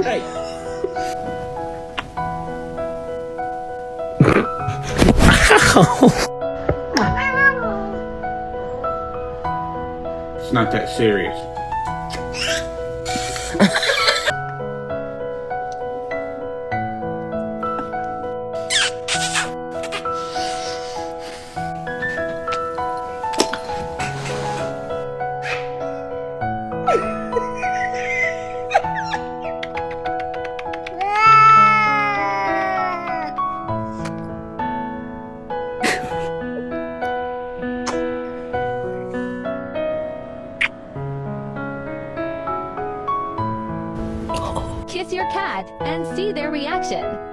Hey. It's not that serious. Kiss your cat and see their reaction.